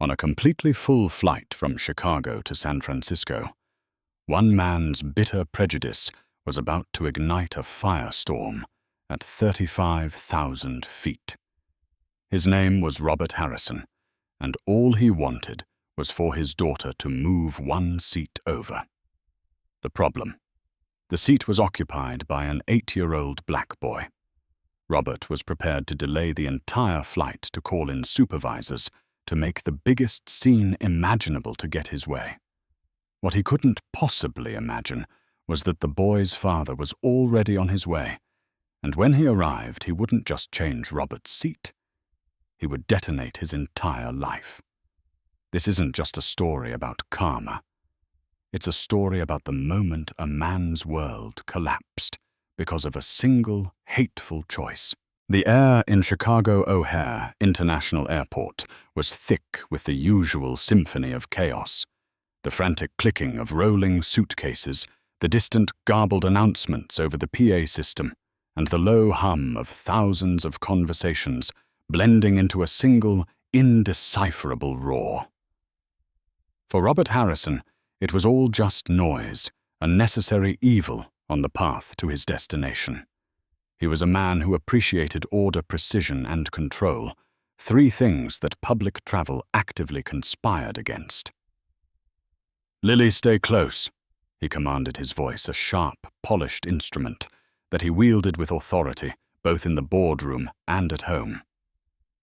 On a completely full flight from Chicago to San Francisco, one man's bitter prejudice was about to ignite a firestorm at 35,000 feet. His name was Robert Harrison, and all he wanted was for his daughter to move one seat over. The problem: the seat was occupied by an 8-year-old black boy. Robert was prepared to delay the entire flight to call in supervisors to make the biggest scene imaginable to get his way. What he couldn't possibly imagine was that the boy's father was already on his way, and when he arrived, he wouldn't just change Robert's seat. He would detonate his entire life. This isn't just a story about karma. It's a story about the moment a man's world collapsed because of a single hateful choice. The air in Chicago O'Hare International Airport was thick with the usual symphony of chaos. The frantic clicking of rolling suitcases, the distant garbled announcements over the PA system, and the low hum of thousands of conversations blending into a single, indecipherable roar. For Robert Harrison, it was all just noise, a necessary evil on the path to his destination. He was a man who appreciated order, precision, and control, 3 things that public travel actively conspired against. "Lily, stay close," he commanded, his voice a sharp, polished instrument that he wielded with authority, both in the boardroom and at home.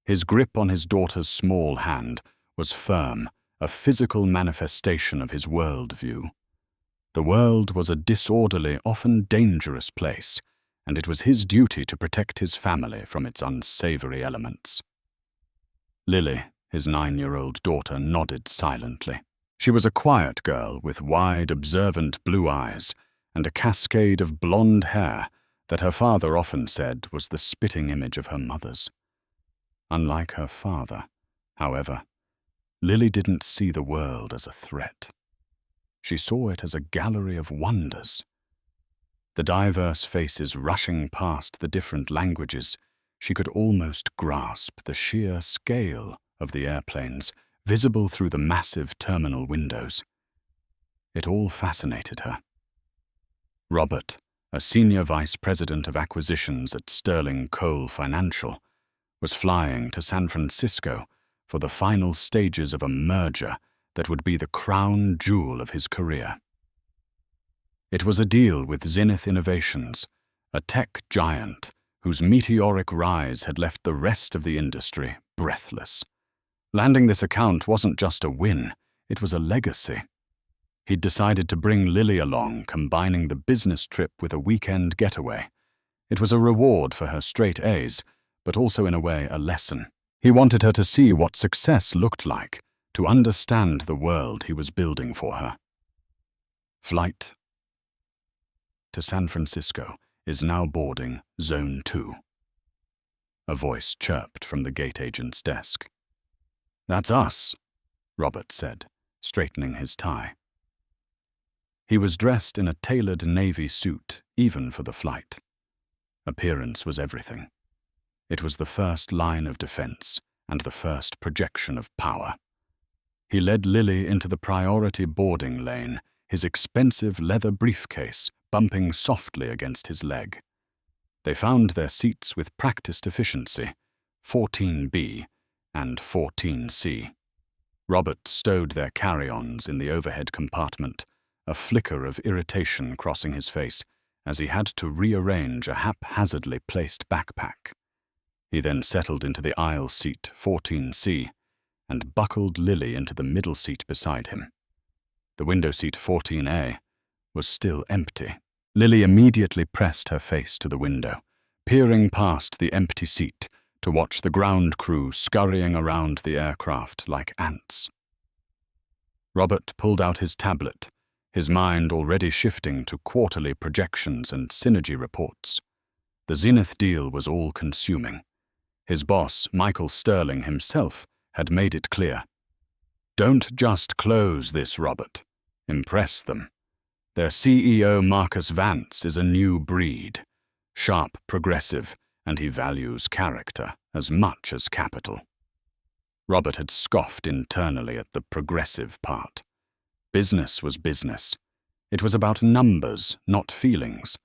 His grip on his daughter's small hand was firm, a physical manifestation of his worldview. The world was a disorderly, often dangerous place, and it was his duty to protect his family from its unsavory elements. Lily, his 9-year-old daughter, nodded silently. She was a quiet girl with wide, observant blue eyes and a cascade of blonde hair that her father often said was the spitting image of her mother's. Unlike her father, however, Lily didn't see the world as a threat. She saw it as a gallery of wonders. The diverse faces rushing past the different languages, she could almost grasp the sheer scale of the airplanes visible through the massive terminal windows. It all fascinated her. Robert, a senior vice president of acquisitions at Sterling Cole Financial, was flying to San Francisco for the final stages of a merger that would be the crown jewel of his career. It was a deal with Zenith Innovations, a tech giant whose meteoric rise had left the rest of the industry breathless. Landing this account wasn't just a win, it was a legacy. He'd decided to bring Lily along, combining the business trip with a weekend getaway. It was a reward for her straight A's, but also in a way a lesson. He wanted her to see what success looked like, to understand the world he was building for her. Flight to San Francisco is now boarding Zone 2. A voice chirped from the gate agent's desk. "That's us," Robert said, straightening his tie. He was dressed in a tailored navy suit, even for the flight. Appearance was everything. It was the first line of defense and the first projection of power. He led Lily into the priority boarding lane, his expensive leather briefcase bumping softly against his leg. They found their seats with practiced efficiency, 14B and 14C. Robert stowed their carry-ons in the overhead compartment, a flicker of irritation crossing his face as he had to rearrange a haphazardly placed backpack. He then settled into the aisle seat 14C and buckled Lily into the middle seat beside him. The window seat 14A was still empty. Lily immediately pressed her face to the window, peering past the empty seat to watch the ground crew scurrying around the aircraft like ants. Robert pulled out his tablet, his mind already shifting to quarterly projections and synergy reports. The Zenith deal was all-consuming. His boss, Michael Sterling himself, had made it clear. "Don't just close this, Robert. Impress them. Their CEO, Marcus Vance, is a new breed, sharp, progressive, and he values character as much as capital." Robert had scoffed internally at the progressive part. Business was business. It was about numbers, not feelings.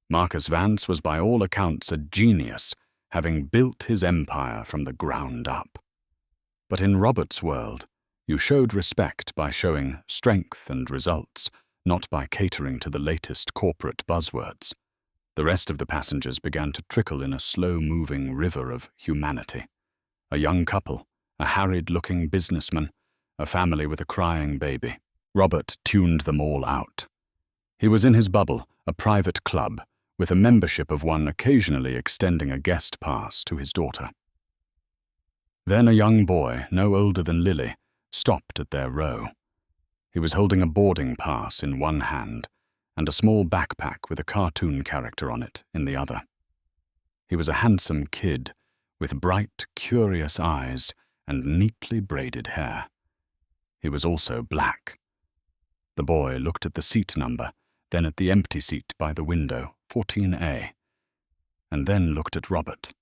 Marcus Vance was by all accounts a genius, having built his empire from the ground up. But in Robert's world, you showed respect by showing strength and results, not by catering to the latest corporate buzzwords. The rest of the passengers began to trickle in a slow-moving river of humanity. A young couple, a harried-looking businessman, a family with a crying baby. Robert tuned them all out. He was in his bubble, a private club, with a membership of one occasionally extending a guest pass to his daughter. Then a young boy, no older than Lily, stopped at their row. He was holding a boarding pass in one hand and a small backpack with a cartoon character on it in the other. He was a handsome kid with bright, curious eyes and neatly braided hair. He was also black. The boy looked at the seat number, then at the empty seat by the window, 14A, and then looked at Robert.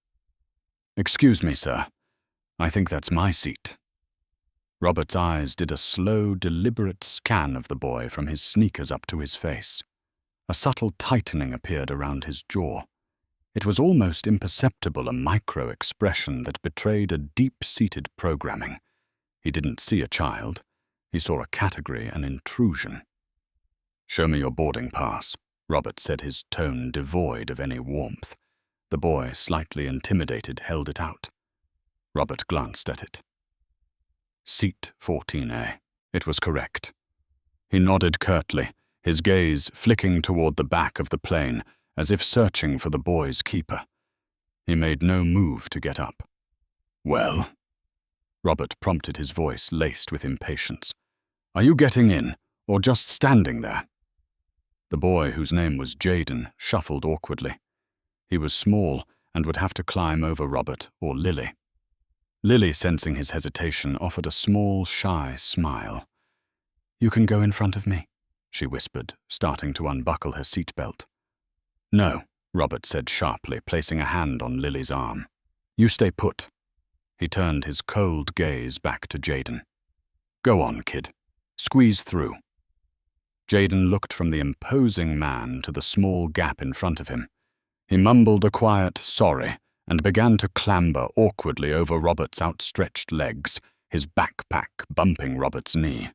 "Excuse me, sir. I think that's my seat." Robert's eyes did a slow, deliberate scan of the boy from his sneakers up to his face. A subtle tightening appeared around his jaw. It was almost imperceptible, a micro-expression that betrayed a deep-seated programming. He didn't see a child. He saw a category, an intrusion. "Show me your boarding pass," Robert said, his tone devoid of any warmth. The boy, slightly intimidated, held it out. Robert glanced at it. Seat 14A. It was correct. He nodded curtly, his gaze flicking toward the back of the plane, as if searching for the boy's keeper. He made no move to get up. "Well?" Robert prompted, his voice laced with impatience. "Are you getting in, or just standing there?" The boy, whose name was Jaden, shuffled awkwardly. He was small and would have to climb over Robert or Lily. Lily, sensing his hesitation, offered a small, shy smile. "You can go in front of me," she whispered, starting to unbuckle her seatbelt. "No," Robert said sharply, placing a hand on Lily's arm. "You stay put." He turned his cold gaze back to Jaden. "Go on, kid. Squeeze through." Jaden looked from the imposing man to the small gap in front of him. He mumbled a quiet sorry and began to clamber awkwardly over Robert's outstretched legs, his backpack bumping Robert's knee.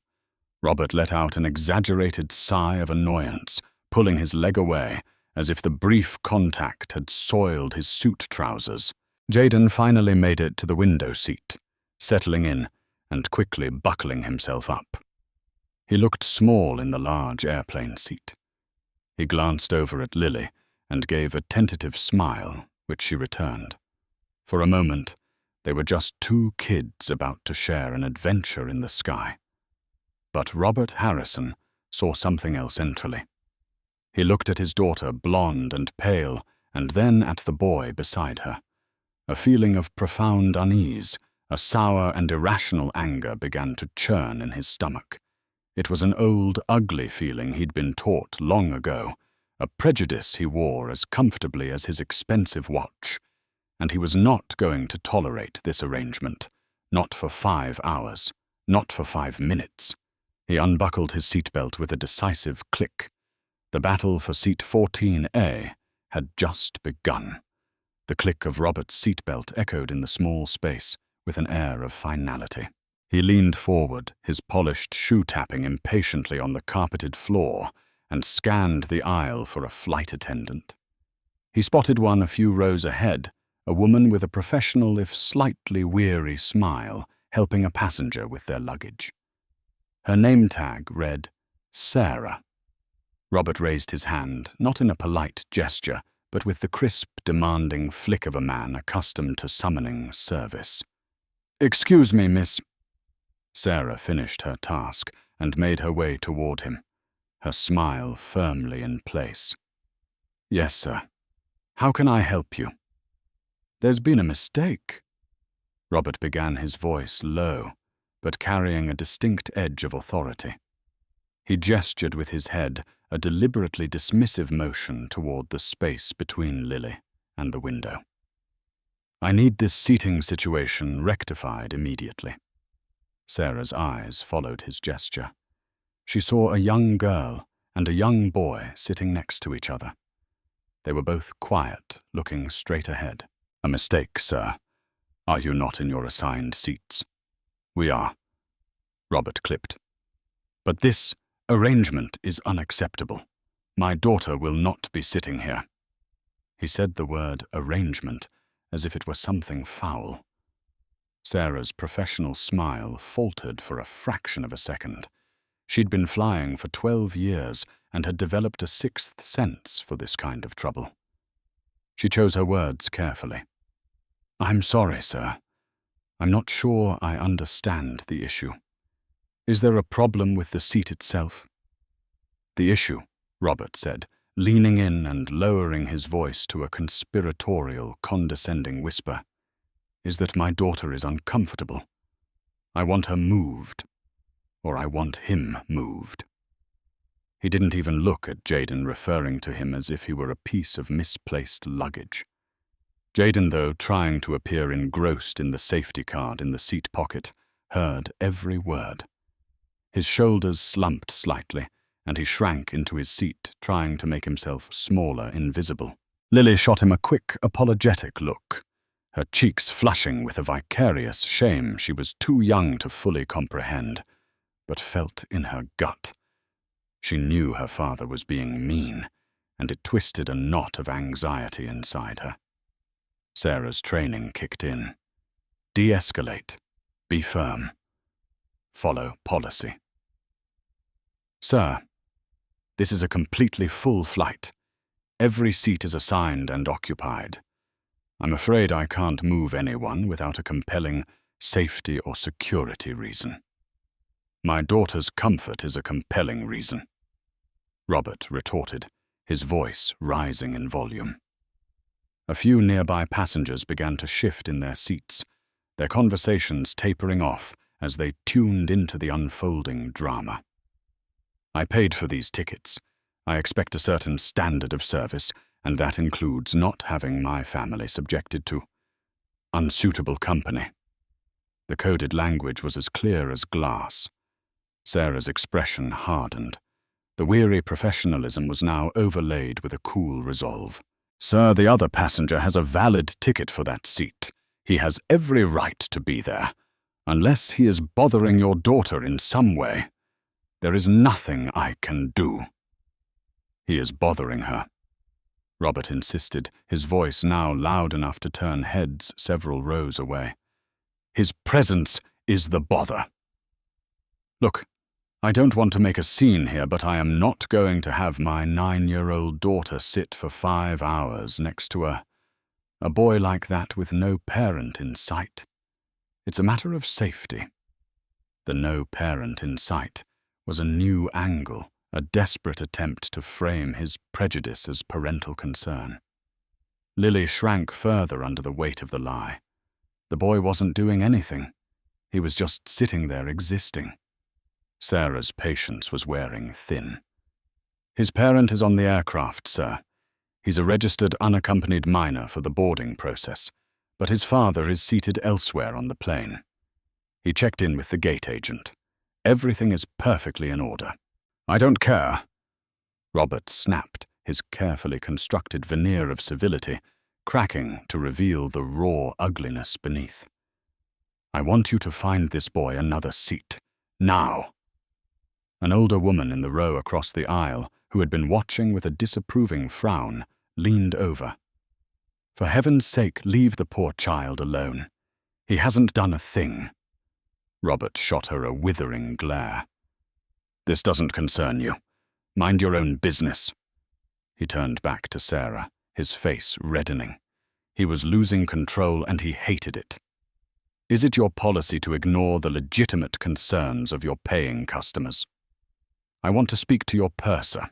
Robert let out an exaggerated sigh of annoyance, pulling his leg away, as if the brief contact had soiled his suit trousers. Jaden finally made it to the window seat, settling in and quickly buckling himself up. He looked small in the large airplane seat. He glanced over at Lily and gave a tentative smile, which she returned. For a moment, they were just two kids about to share an adventure in the sky. But Robert Harrison saw something else centrally. He looked at his daughter, blonde and pale, and then at the boy beside her. A feeling of profound unease, a sour and irrational anger began to churn in his stomach. It was an old, ugly feeling he'd been taught long ago, a prejudice he wore as comfortably as his expensive watch, and he was not going to tolerate this arrangement, not for 5 hours, not for 5 minutes. He unbuckled his seatbelt with a decisive click. The battle for seat 14A had just begun. The click of Robert's seatbelt echoed in the small space with an air of finality. He leaned forward, his polished shoe tapping impatiently on the carpeted floor, and scanned the aisle for a flight attendant. He spotted one a few rows ahead, a woman with a professional if slightly weary smile, helping a passenger with their luggage. Her name tag read, Sarah. Robert raised his hand, not in a polite gesture, but with the crisp, demanding flick of a man accustomed to summoning service. "Excuse me, miss." Sarah finished her task and made her way toward him, her smile firmly in place. "Yes, sir. How can I help you?" "There's been a mistake." Robert began, his voice low, but carrying a distinct edge of authority. He gestured with his head, a deliberately dismissive motion toward the space between Lily and the window. I need this seating situation rectified immediately. Sarah's eyes followed his gesture. She saw a young girl and a young boy sitting next to each other. They were both quiet, looking straight ahead. A mistake, sir. Are you not in your assigned seats? We are, Robert clipped. But this arrangement is unacceptable. My daughter will not be sitting here. He said the word arrangement as if it were something foul. Sarah's professional smile faltered for a fraction of a second. She'd been flying for 12 years and had developed a sixth sense for this kind of trouble. She chose her words carefully. I'm sorry, sir. I'm not sure I understand the issue. Is there a problem with the seat itself? The issue, Robert said, leaning in and lowering his voice to a conspiratorial, condescending whisper, is that my daughter is uncomfortable. I want her moved, or I want him moved. He didn't even look at Jaden, referring to him as if he were a piece of misplaced luggage. Jaden, though, trying to appear engrossed in the safety card in the seat pocket, heard every word. His shoulders slumped slightly, and he shrank into his seat, trying to make himself smaller, invisible. Lily shot him a quick, apologetic look, her cheeks flushing with a vicarious shame she was too young to fully comprehend, but felt in her gut. She knew her father was being mean, and it twisted a knot of anxiety inside her. Sarah's training kicked in. De-escalate. Be firm. Follow policy. Sir, this is a completely full flight. Every seat is assigned and occupied. I'm afraid I can't move anyone without a compelling safety or security reason. My daughter's comfort is a compelling reason, Robert retorted, his voice rising in volume. A few nearby passengers began to shift in their seats, their conversations tapering off as they tuned into the unfolding drama. I paid for these tickets. I expect a certain standard of service, and that includes not having my family subjected to unsuitable company. The coded language was as clear as glass. Sarah's expression hardened. The weary professionalism was now overlaid with a cool resolve. Sir, the other passenger has a valid ticket for that seat. He has every right to be there. Unless he is bothering your daughter in some way, there is nothing I can do. He is bothering her, Robert insisted, his voice now loud enough to turn heads several rows away. His presence is the bother. Look, I don't want to make a scene here, but I am not going to have my 9-year-old daughter sit for 5 hours next to a boy like that with no parent in sight. It's a matter of safety. The no parent in sight was a new angle, a desperate attempt to frame his prejudice as parental concern. Lily shrank further under the weight of the lie. The boy wasn't doing anything. He was just sitting there existing. Sarah's patience was wearing thin. His parent is on the aircraft, sir. He's a registered unaccompanied minor for the boarding process, but his father is seated elsewhere on the plane. He checked in with the gate agent. Everything is perfectly in order. I don't care. Robert snapped, his carefully constructed veneer of civility cracking to reveal the raw ugliness beneath. I want you to find this boy another seat. Now. An older woman in the row across the aisle, who had been watching with a disapproving frown, leaned over. For heaven's sake, leave the poor child alone. He hasn't done a thing. Robert shot her a withering glare. This doesn't concern you. Mind your own business. He turned back to Sarah, his face reddening. He was losing control and he hated it. Is it your policy to ignore the legitimate concerns of your paying customers? I want to speak to your purser,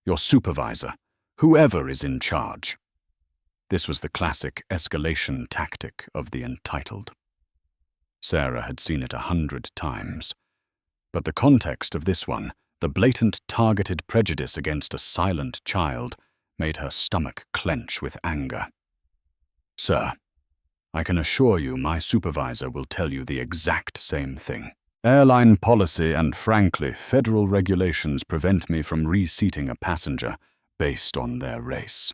your supervisor, whoever is in charge. This was the classic escalation tactic of the entitled. Sarah had seen it 100 times. But the context of this one, the blatant targeted prejudice against a silent child, made her stomach clench with anger. Sir, I can assure you my supervisor will tell you the exact same thing. Airline policy and, frankly, federal regulations prevent me from reseating a passenger based on their race."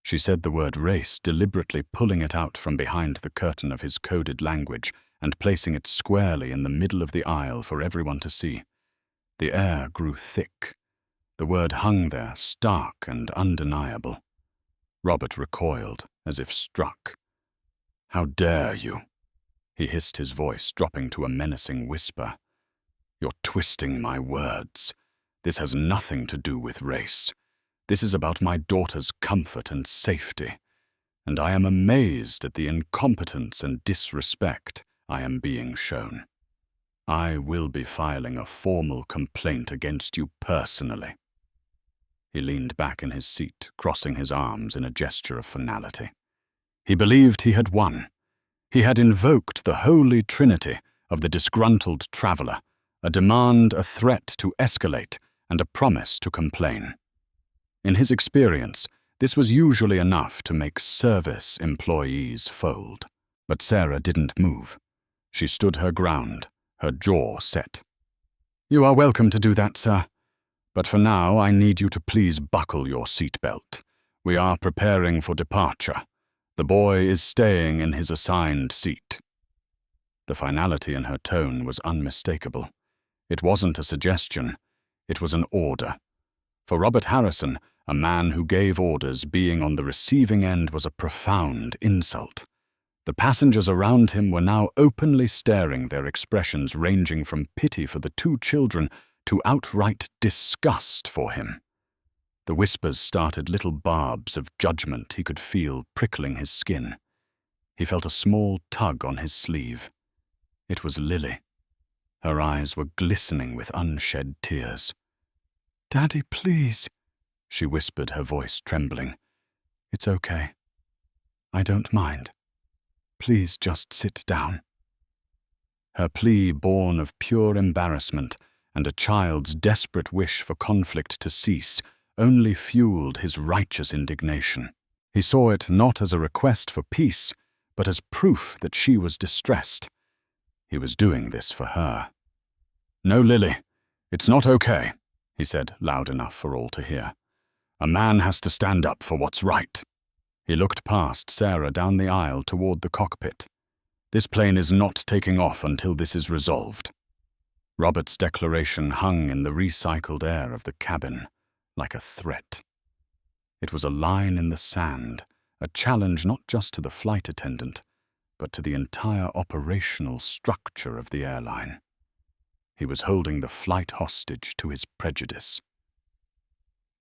She said the word race, deliberately pulling it out from behind the curtain of his coded language and placing it squarely in the middle of the aisle for everyone to see. The air grew thick. The word hung there, stark and undeniable. Robert recoiled, as if struck. "How dare you?" he hissed, his voice dropping to a menacing whisper. "You're twisting my words. This has nothing to do with race. This is about my daughter's comfort and safety, and I am amazed at the incompetence and disrespect I am being shown. I will be filing a formal complaint against you personally." He leaned back in his seat, crossing his arms in a gesture of finality. He believed he had won. He had invoked the holy trinity of the disgruntled traveler, a demand, a threat to escalate, and a promise to complain. In his experience, this was usually enough to make service employees fold. But Sarah didn't move. She stood her ground, her jaw set. "You are welcome to do that, sir. But for now, I need you to please buckle your seatbelt. We are preparing for departure. The boy is staying in his assigned seat." The finality in her tone was unmistakable. It wasn't a suggestion. It was an order. For Robert Harrison, a man who gave orders, being on the receiving end was a profound insult. The passengers around him were now openly staring, their expressions ranging from pity for the two children to outright disgust for him. The whispers started little barbs of judgment he could feel prickling his skin. He felt a small tug on his sleeve. It was Lily. Her eyes were glistening with unshed tears. "Daddy, please," she whispered, her voice trembling. "It's okay. I don't mind. Please just sit down." Her plea, born of pure embarrassment and a child's desperate wish for conflict to cease, only fueled his righteous indignation. He saw it not as a request for peace, but as proof that she was distressed. He was doing this for her. "No, Lily, it's not okay," he said, loud enough for all to hear. "A man has to stand up for what's right." He looked past Sarah down the aisle toward the cockpit. "This plane is not taking off until this is resolved." Robert's declaration hung in the recycled air of the cabin, like a threat. It was a line in the sand, a challenge not just to the flight attendant, but to the entire operational structure of the airline. He was holding the flight hostage to his prejudice.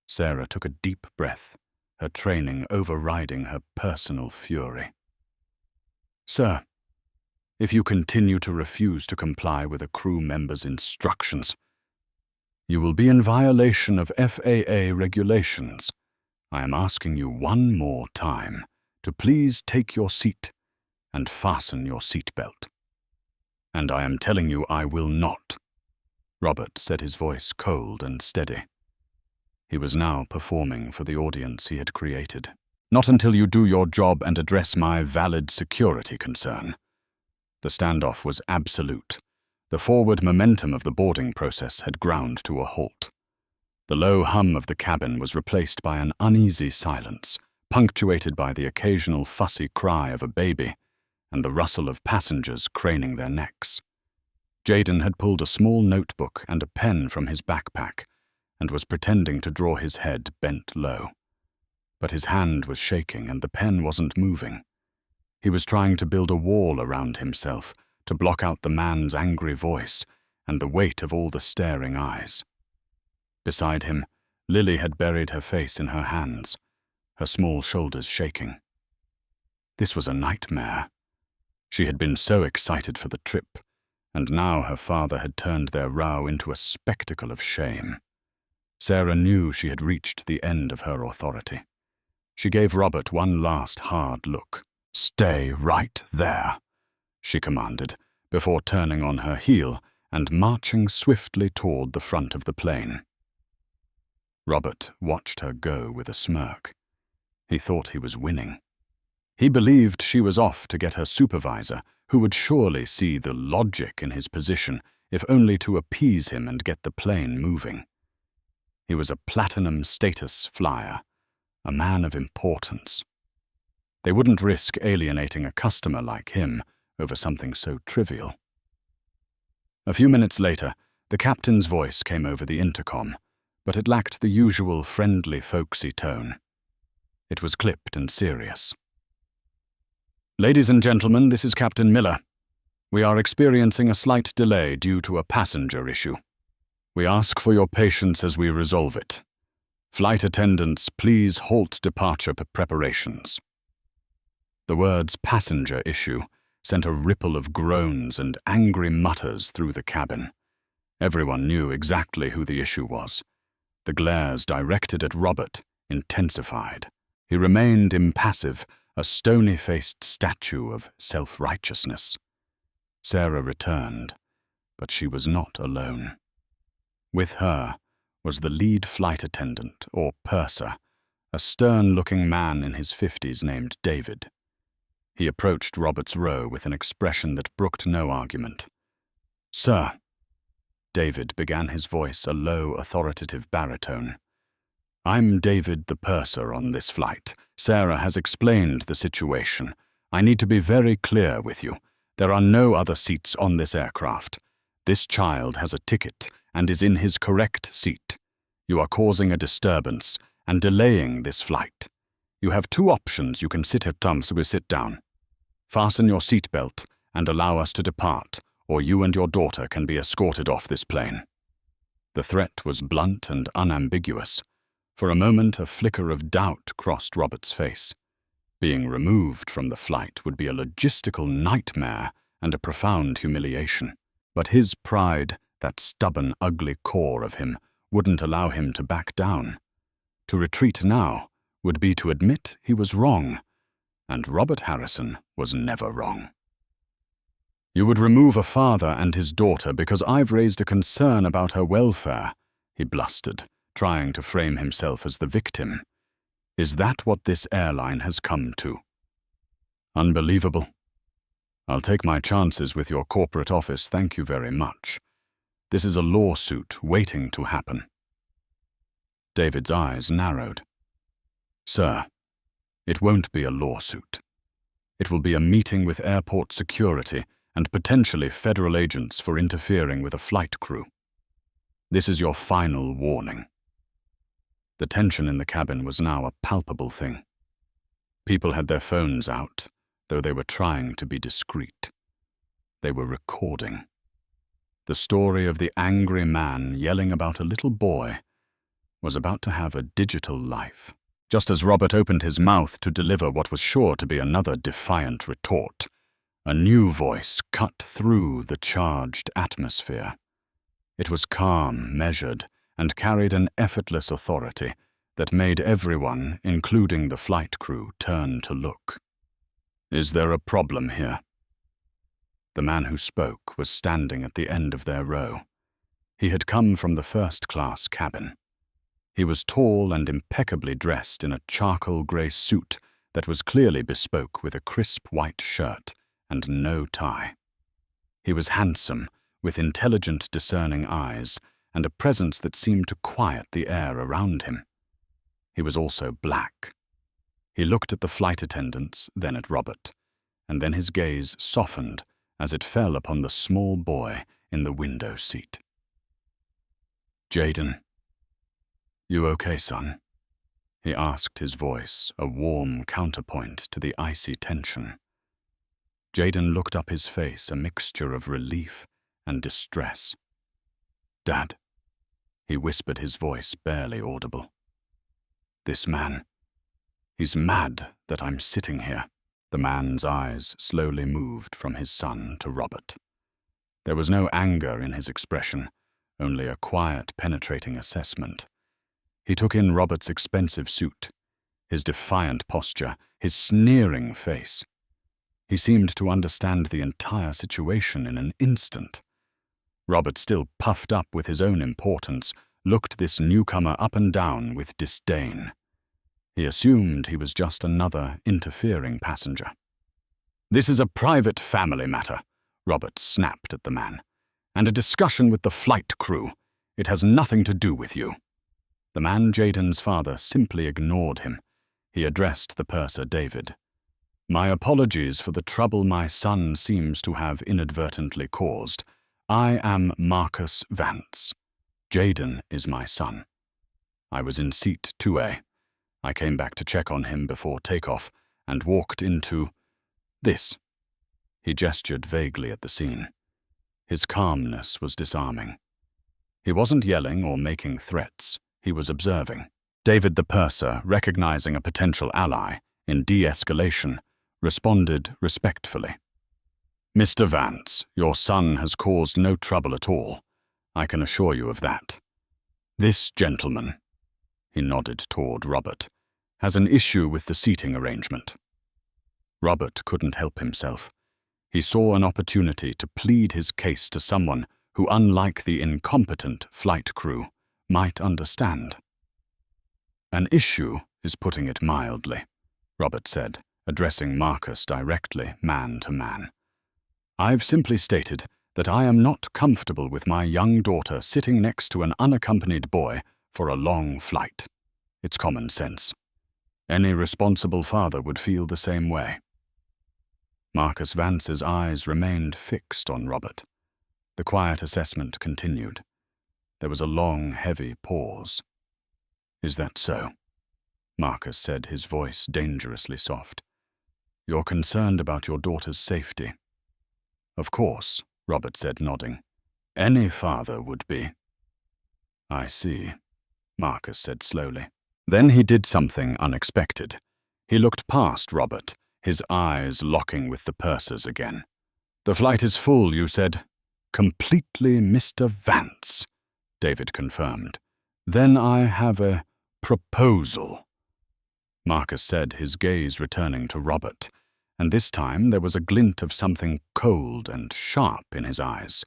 Sarah took a deep breath, her training overriding her personal fury. "Sir, if you continue to refuse to comply with a crew member's instructions, you will be in violation of FAA regulations. I am asking you one more time to please take your seat and fasten your seatbelt." "And I am telling you I will not," Robert said, his voice cold and steady. He was now performing for the audience he had created. "Not until you do your job and address my valid security concern." The standoff was absolute. The forward momentum of the boarding process had ground to a halt. The low hum of the cabin was replaced by an uneasy silence, punctuated by the occasional fussy cry of a baby and the rustle of passengers craning their necks. Jaden had pulled a small notebook and a pen from his backpack and was pretending to draw, his head bent low. But his hand was shaking and the pen wasn't moving. He was trying to build a wall around himself to block out the man's angry voice and the weight of all the staring eyes. Beside him, Lily had buried her face in her hands, her small shoulders shaking. This was a nightmare. She had been so excited for the trip, and now her father had turned their row into a spectacle of shame. Sarah knew she had reached the end of her authority. She gave Robert one last hard look. "Stay right there," she commanded, before turning on her heel and marching swiftly toward the front of the plane. Robert watched her go with a smirk. He thought he was winning. He believed she was off to get her supervisor, who would surely see the logic in his position, if only to appease him and get the plane moving. He was a platinum status flyer, a man of importance. They wouldn't risk alienating a customer like him over something so trivial. A few minutes later, the captain's voice came over the intercom, but it lacked the usual friendly, folksy tone. It was clipped and serious. "Ladies and gentlemen, this is Captain Miller. We are experiencing a slight delay due to a passenger issue. We ask for your patience as we resolve it. Flight attendants, please halt departure preparations." The words "passenger issue" sent a ripple of groans and angry mutters through the cabin. Everyone knew exactly who the issue was. The glares directed at Robert intensified. He remained impassive, a stony-faced statue of self-righteousness. Sarah returned, but she was not alone. With her was the lead flight attendant, or purser, a stern-looking man in his 50s named David. He approached Robert's row with an expression that brooked no argument. "Sir," David began, his voice a low, authoritative baritone. "I'm David, the purser on this flight. Sarah has explained the situation. I need to be very clear with you. There are no other seats on this aircraft. This child has a ticket and is in his correct seat. You are causing a disturbance and delaying this flight. You have two options. You can sit down. Fasten your seatbelt and allow us to depart, or you and your daughter can be escorted off this plane." The threat was blunt and unambiguous. For a moment, a flicker of doubt crossed Robert's face. Being removed from the flight would be a logistical nightmare and a profound humiliation. But his pride, that stubborn, ugly core of him, wouldn't allow him to back down. To retreat now would be to admit he was wrong, and Robert Harrison was never wrong. "You would remove a father and his daughter because I've raised a concern about her welfare," he blustered, trying to frame himself as the victim. "Is that what this airline has come to?" "Unbelievable. I'll take my chances with your corporate office, thank you very much. This is a lawsuit waiting to happen." David's eyes narrowed. "Sir, it won't be a lawsuit. It will be a meeting with airport security and potentially federal agents for interfering with a flight crew. This is your final warning." The tension in the cabin was now a palpable thing. People had their phones out, though they were trying to be discreet. They were recording. The story of the angry man yelling about a little boy was about to have a digital life. Just as Robert opened his mouth to deliver what was sure to be another defiant retort, a new voice cut through the charged atmosphere. It was calm, measured, and carried an effortless authority that made everyone, including the flight crew, turn to look. "Is there a problem here?" The man who spoke was standing at the end of their row. He had come from the first-class cabin. He was tall and impeccably dressed in a charcoal grey suit that was clearly bespoke with a crisp white shirt and no tie. He was handsome, with intelligent, discerning eyes, and a presence that seemed to quiet the air around him. He was also black. He looked at the flight attendants, then at Robert, and then his gaze softened as it fell upon the small boy in the window seat. "Jaden, you okay, son?" he asked, his voice a warm counterpoint to the icy tension. Jaden looked up, his face a mixture of relief and distress. "Dad," he whispered, his voice barely audible. "This man, he's mad that I'm sitting here." The man's eyes slowly moved from his son to Robert. There was no anger in his expression, only a quiet, penetrating assessment. He took in Robert's expensive suit, his defiant posture, his sneering face. He seemed to understand the entire situation in an instant. Robert, still puffed up with his own importance, looked this newcomer up and down with disdain. He assumed he was just another interfering passenger. "This is a private family matter," Robert snapped at the man, "and a discussion with the flight crew. It has nothing to do with you." The man, Jaden's father, simply ignored him. He addressed the purser, David. "My apologies for the trouble my son seems to have inadvertently caused. I am Marcus Vance. Jaden is my son. I was in seat 2A. I came back to check on him before takeoff and walked into this." He gestured vaguely at the scene. His calmness was disarming. He wasn't yelling or making threats. He was observing. David the purser, recognizing a potential ally in de-escalation, responded respectfully. "Mr. Vance, your son has caused no trouble at all. I can assure you of that. This gentleman," he nodded toward Robert, "has an issue with the seating arrangement." Robert couldn't help himself. He saw an opportunity to plead his case to someone who, unlike the incompetent flight crew, might understand. "An issue is putting it mildly," Robert said, addressing Marcus directly, man to man. "I've simply stated that I am not comfortable with my young daughter sitting next to an unaccompanied boy for a long flight. It's common sense. Any responsible father would feel the same way." Marcus Vance's eyes remained fixed on Robert. The quiet assessment continued. There was a long, heavy pause. "Is that so?" Marcus said, his voice dangerously soft. "You're concerned about your daughter's safety." "Of course," Robert said, nodding. "Any father would be." "I see," Marcus said slowly. Then he did something unexpected. He looked past Robert, his eyes locking with the purser's again. "The flight is full, you said?" "Completely, Mr. Vance," David confirmed. "Then I have a proposal," Marcus said, his gaze returning to Robert, and this time there was a glint of something cold and sharp in his eyes.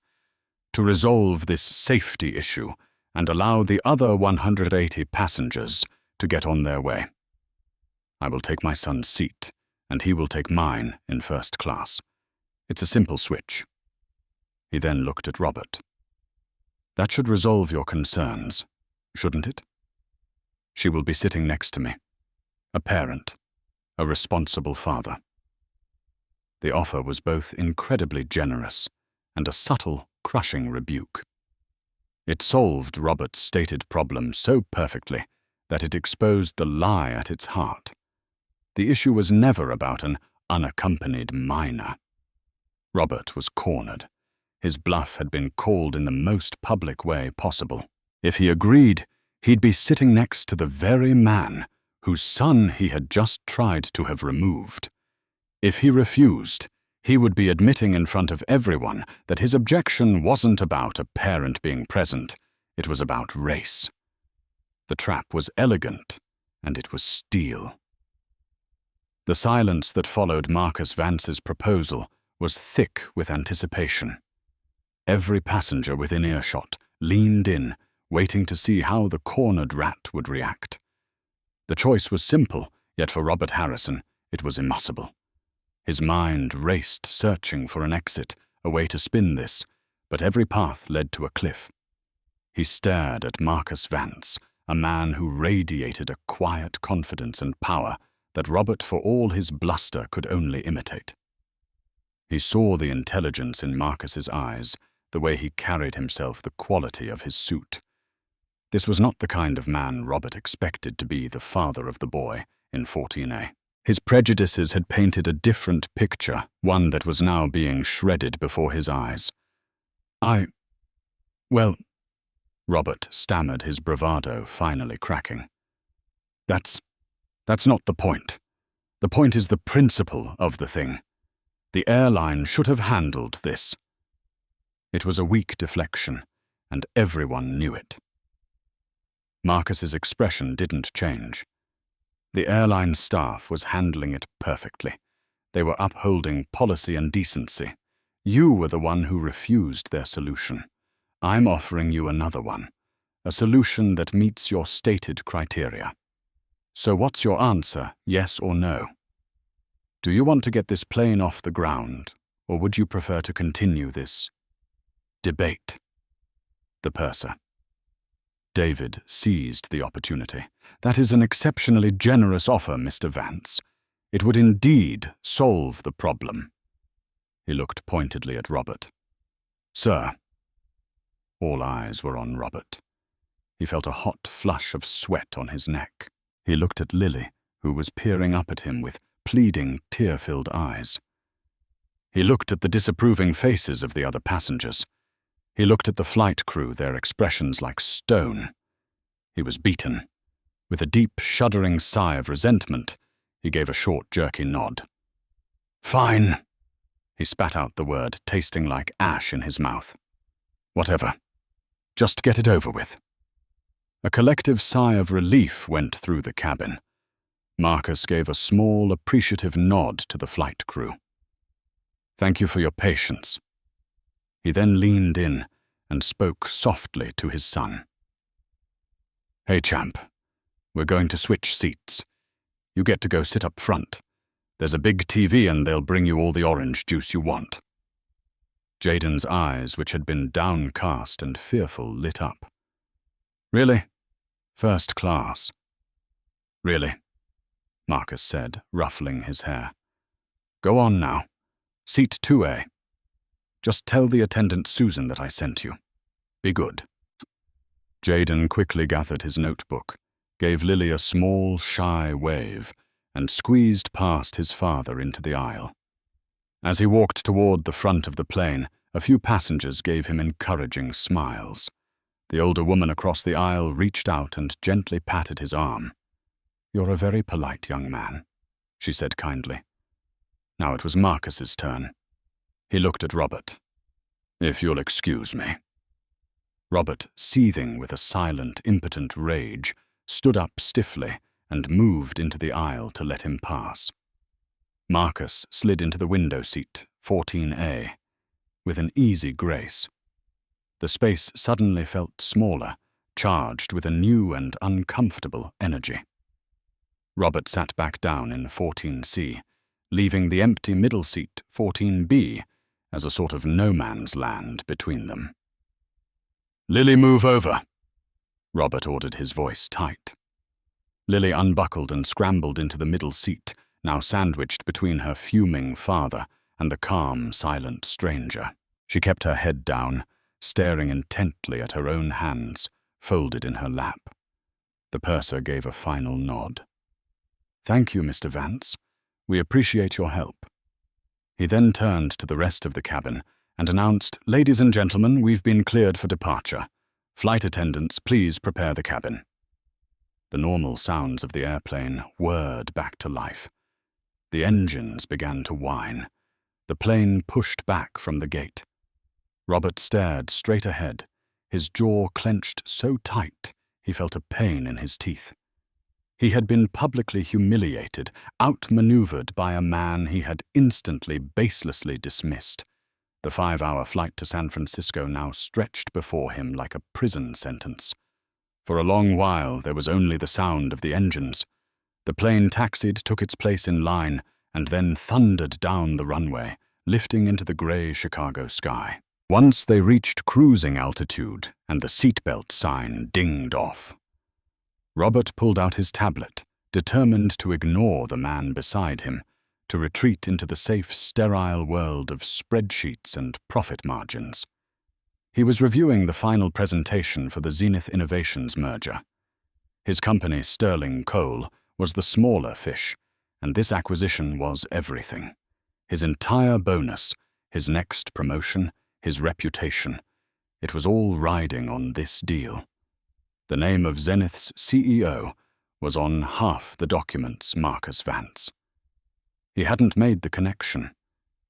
"To resolve this safety issue and allow the other 180 passengers to get on their way. I will take my son's seat, and he will take mine in first class. It's a simple switch." He then looked at Robert. "That should resolve your concerns, shouldn't it? She will be sitting next to me. A parent, a responsible father." The offer was both incredibly generous and a subtle, crushing rebuke. It solved Robert's stated problem so perfectly that it exposed the lie at its heart. The issue was never about an unaccompanied minor. Robert was cornered. His bluff had been called in the most public way possible. If he agreed, he'd be sitting next to the very man whose son he had just tried to have removed. If he refused, he would be admitting in front of everyone that his objection wasn't about a parent being present, it was about race. The trap was elegant, and it was steel. The silence that followed Marcus Vance's proposal was thick with anticipation. Every passenger within earshot leaned in, waiting to see how the cornered rat would react. The choice was simple, yet for Robert Harrison, it was impossible. His mind raced, searching for an exit, a way to spin this, but every path led to a cliff. He stared at Marcus Vance, a man who radiated a quiet confidence and power that Robert, for all his bluster, could only imitate. He saw the intelligence in Marcus's eyes, the way he carried himself, the quality of his suit. This was not the kind of man Robert expected to be the father of the boy in 14A. His prejudices had painted a different picture, one that was now being shredded before his eyes. Well, Robert stammered, his bravado finally cracking. That's not the point. The point is the principle of the thing. The airline should have handled this. It was a weak deflection, and everyone knew it. Marcus's expression didn't change. The airline staff was handling it perfectly. They were upholding policy and decency. You were the one who refused their solution. I'm offering you another one, a solution that meets your stated criteria. So what's your answer, yes or no? Do you want to get this plane off the ground, or would you prefer to continue this debate? The purser. David seized the opportunity. That is an exceptionally generous offer, Mr. Vance. It would indeed solve the problem. He looked pointedly at Robert. Sir. All eyes were on Robert. He felt a hot flush of sweat on his neck. He looked at Lily, who was peering up at him with pleading, tear-filled eyes. He looked at the disapproving faces of the other passengers. He looked at the flight crew, their expressions like stone. He was beaten. With a deep, shuddering sigh of resentment, he gave a short, jerky nod. Fine. He spat out the word, tasting like ash in his mouth. Whatever. Just get it over with. A collective sigh of relief went through the cabin. Marcus gave a small, appreciative nod to the flight crew. Thank you for your patience. He then leaned in and spoke softly to his son. Hey, champ. We're going to switch seats. You get to go sit up front. There's a big TV and they'll bring you all the orange juice you want. Jaden's eyes, which had been downcast and fearful, lit up. Really? First class. Really? Marcus said, ruffling his hair. Go on now. Seat 2A. Just tell the attendant Susan that I sent you. Be good. Jaden quickly gathered his notebook, gave Lily a small, shy wave, and squeezed past his father into the aisle. As he walked toward the front of the plane, a few passengers gave him encouraging smiles. The older woman across the aisle reached out and gently patted his arm. You're a very polite young man, she said kindly. Now it was Marcus's turn. He looked at Robert. If you'll excuse me. Robert, seething with a silent, impotent rage, stood up stiffly and moved into the aisle to let him pass. Marcus slid into the window seat, 14A, with an easy grace. The space suddenly felt smaller, charged with a new and uncomfortable energy. Robert sat back down in 14C, leaving the empty middle seat, 14B, as a sort of no-man's land between them. Lily, move over, Robert ordered, his voice tight. Lily unbuckled and scrambled into the middle seat, now sandwiched between her fuming father and the calm, silent stranger. She kept her head down, staring intently at her own hands, folded in her lap. The purser gave a final nod. Thank you, Mr. Vance. We appreciate your help. He then turned to the rest of the cabin and announced, Ladies and gentlemen, we've been cleared for departure. Flight attendants, please prepare the cabin. The normal sounds of the airplane whirred back to life. The engines began to whine. The plane pushed back from the gate. Robert stared straight ahead, his jaw clenched so tight he felt a pain in his teeth. He had been publicly humiliated, outmaneuvered by a man he had instantly, baselessly dismissed. The 5-hour flight to San Francisco now stretched before him like a prison sentence. For a long while there was only the sound of the engines. The plane taxied, took its place in line, and then thundered down the runway, lifting into the gray Chicago sky. Once they reached cruising altitude, and the seatbelt sign dinged off. Robert pulled out his tablet, determined to ignore the man beside him, to retreat into the safe, sterile world of spreadsheets and profit margins. He was reviewing the final presentation for the Zenith Innovations merger. His company, Sterling Coal, was the smaller fish, and this acquisition was everything. His entire bonus, his next promotion, his reputation. It was all riding on this deal. The name of Zenith's CEO was on half the documents, Marcus Vance. He hadn't made the connection.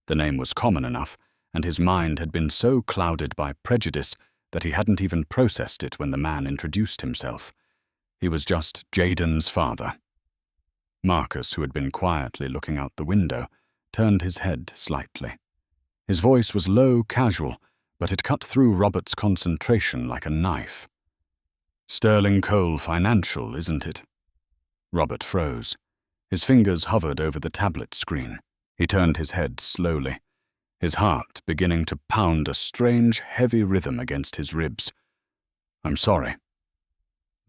The name was common enough, and his mind had been so clouded by prejudice that he hadn't even processed it when the man introduced himself. He was just Jaden's father. Marcus, who had been quietly looking out the window, turned his head slightly. His voice was low, casual, but it cut through Robert's concentration like a knife. Sterling Coal Financial, isn't it? Robert froze. His fingers hovered over the tablet screen. He turned his head slowly, his heart beginning to pound a strange, heavy rhythm against his ribs. "I'm sorry."